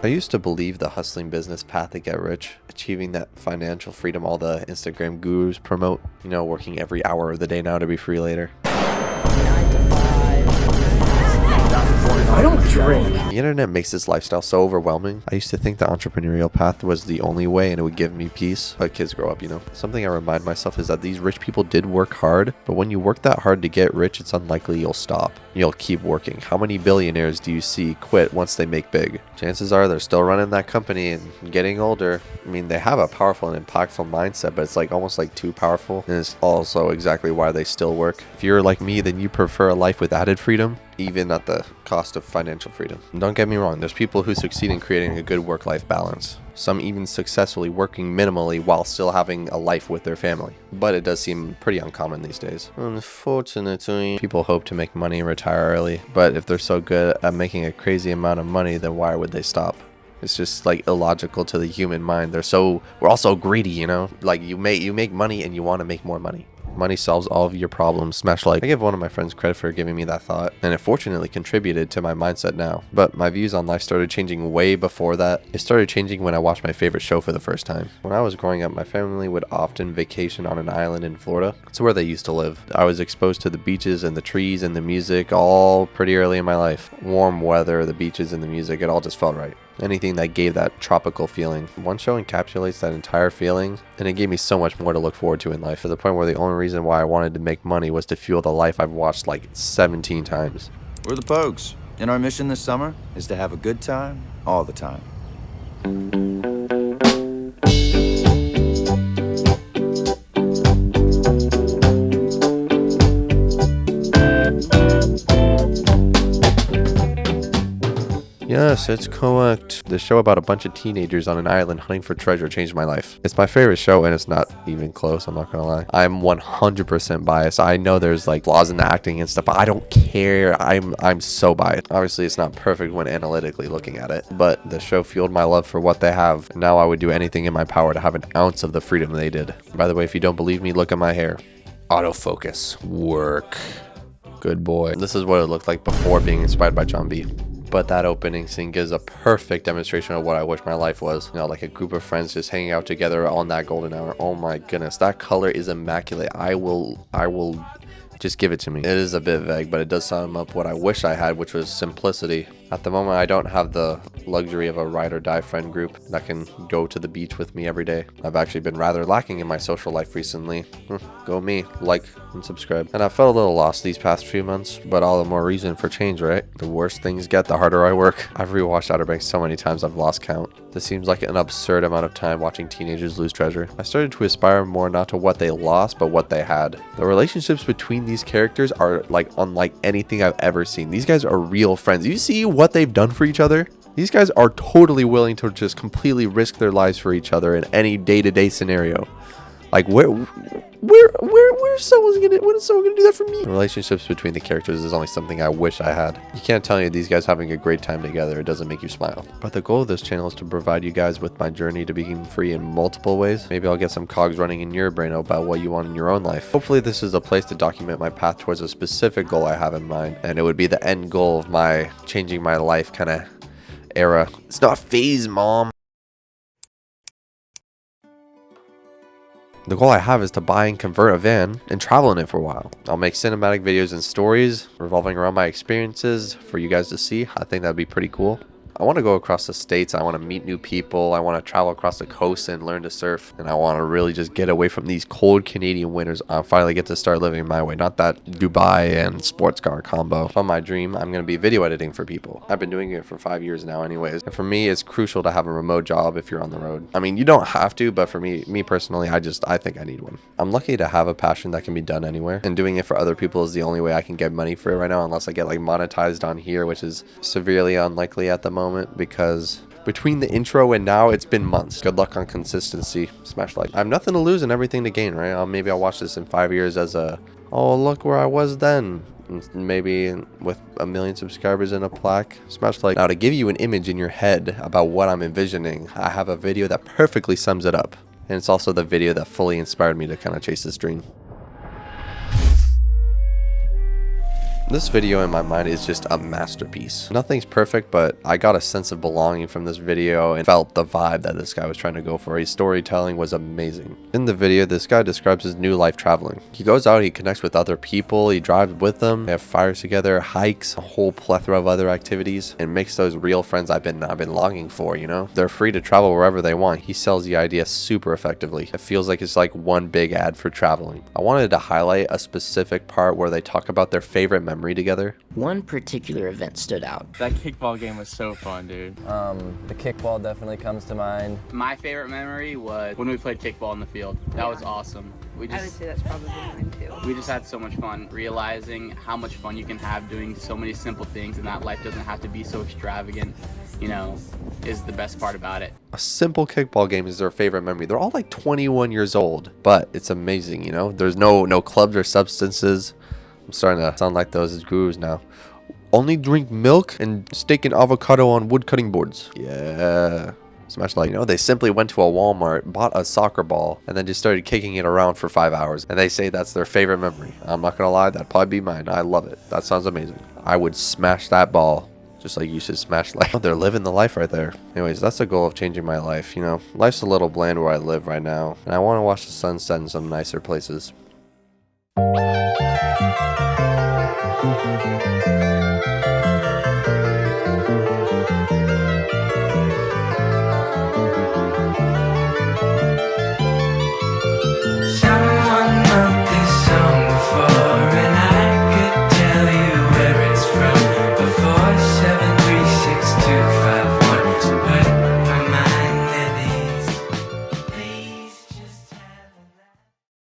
I used to believe the hustling business path to get rich, achieving that financial freedom all the Instagram gurus promote, you know, working every hour of the day now to be free later. I don't drink. The internet makes this lifestyle so overwhelming. I used to think the entrepreneurial path was the only way and it would give me peace. But kids grow up, you know. Something I remind myself is that these rich people did work hard, but when you work that hard to get rich, it's unlikely you'll stop. You'll keep working. How many billionaires do you see quit once they make big? Chances are they're still running that company and getting older. I mean, they have a powerful and impactful mindset, but it's like almost like too powerful. And it's also exactly why they still work. If you're like me, then you prefer a life with added freedom, even at the cost of financial freedom. Don't get me wrong, there's people who succeed in creating a good work-life balance. Some even successfully working minimally while still having a life with their family. But it does seem pretty uncommon these days. Unfortunately, people hope to make money and retire early, but if they're so good at making a crazy amount of money, then why would they stop? It's just like illogical to the human mind. We're all so greedy, you know? Like you make money and you want to make more money. Money solves all of your problems. Smash like. I give one of my friends credit for giving me that thought, and it fortunately contributed to my mindset now. But my views on life started changing way before that. It started changing when I watched my favorite show for the first time. When I was growing up, my family would often vacation on an island in Florida. It's where they used to live. I was exposed to the beaches and the trees and the music all pretty early in my life. Warm weather, the beaches and the music, it all just felt right. Anything that gave that tropical feeling. One show encapsulates that entire feeling, and it gave me so much more to look forward to in life, to the point where the only reason why I wanted to make money was to fuel the life I've watched like 17 times. We're the Pogues, and our mission this summer is to have a good time all the time. Yes, it's correct. The show about a bunch of teenagers on an island hunting for treasure changed my life. It's my favorite show, and it's not even close, I'm not gonna lie. I'm 100% biased. I know there's like flaws in the acting and stuff, but I don't care. I'm so biased. Obviously, it's not perfect when analytically looking at it, but the show fueled my love for what they have. Now I would do anything in my power to have an ounce of the freedom they did. By the way, if you don't believe me, look at my hair. Autofocus. Work. Good boy. This is what it looked like before being inspired by John B. But that opening scene gives a perfect demonstration of what I wish my life was. You know, like a group of friends just hanging out together on that golden hour. Oh my goodness, that color is immaculate. I will just give it to me. It is a bit vague, but it does sum up what I wish I had, which was simplicity. At the moment, I don't have the luxury of a ride or die friend group that can go to the beach with me every day. I've actually been rather lacking in my social life recently. Go me, like and subscribe. And I felt a little lost these past few months, but all the more reason for change, right? The worse things get, the harder I work. I've rewatched Outer Banks so many times I've lost count. This seems like an absurd amount of time watching teenagers lose treasure. I started to aspire more not to what they lost, but what they had. The relationships between these characters are like unlike anything I've ever seen. These guys are real friends. You see what they've done for each other? These guys are totally willing to just completely risk their lives for each other in any day-to-day scenario. Like where's someone gonna do that for me? The relationships between the characters is only something I wish I had. You can't tell me these guys having a great time together. It doesn't make you smile. But the goal of this channel is to provide you guys with my journey to being free in multiple ways. Maybe I'll get some cogs running in your brain about what you want in your own life. Hopefully this is a place to document my path towards a specific goal I have in mind, and it would be the end goal of my changing my life kind of era. It's not phase, mom. The goal I have is to buy and convert a van and travel in it for a while. I'll make cinematic videos and stories revolving around my experiences for you guys to see. I think that'd be pretty cool. I want to go across the states. I want to meet new people. I want to travel across the coast and learn to surf. And I want to really just get away from these cold Canadian winters. I'll finally get to start living my way. Not that Dubai and sports car combo. On my dream, I'm going to be video editing for people. I've been doing it for 5 years now anyways. And for me, it's crucial to have a remote job if you're on the road. I mean, you don't have to, but for me personally, I think I need one. I'm lucky to have a passion that can be done anywhere. And doing it for other people is the only way I can get money for it right now, unless I get like monetized on here, which is severely unlikely at the moment. Because between the intro and now, it's been months. Good luck on consistency. Smash like. I have nothing to lose and everything to gain, right? Maybe I'll watch this in 5 years as a, oh, look where I was then. Maybe with 1 million subscribers and a plaque. Smash like. Now, to give you an image in your head about what I'm envisioning, I have a video that perfectly sums it up. And it's also the video that fully inspired me to kind of chase this dream. This video in my mind is just a masterpiece. Nothing's perfect, but I got a sense of belonging from this video and felt the vibe that this guy was trying to go for. His storytelling was amazing. In the video, this guy describes his new life traveling. He goes out, he connects with other people, he drives with them, they have fires together, hikes, a whole plethora of other activities, and makes those real friends I've been longing for, you know? They're free to travel wherever they want. He sells the idea super effectively. It feels like it's like one big ad for traveling. I wanted to highlight a specific part where they talk about their favorite memory together. One particular event stood out. That kickball game was so fun, dude. The kickball definitely comes to mind. My favorite memory was when we played kickball in the field. That was awesome. I would say that's probably mine too. We just had so much fun realizing how much fun you can have doing so many simple things, and that life doesn't have to be so extravagant, you know, is the best part about it. A simple kickball game is their favorite memory. They're all like 21 years old, but it's amazing, you know? There's no clubs or substances. I'm starting to sound like those gurus now. Only drink milk and steak and avocado on wood cutting boards. Yeah. Smash like, you know, they simply went to a Walmart, bought a soccer ball, and then just started kicking it around for 5 hours. And they say that's their favorite memory. I'm not gonna lie, that'd probably be mine. I love it. That sounds amazing. I would smash that ball just like you should smash life. They're living the life right there. Anyways, that's the goal of changing my life. You know, life's a little bland where I live right now, and I want to watch the sun set in some nicer places.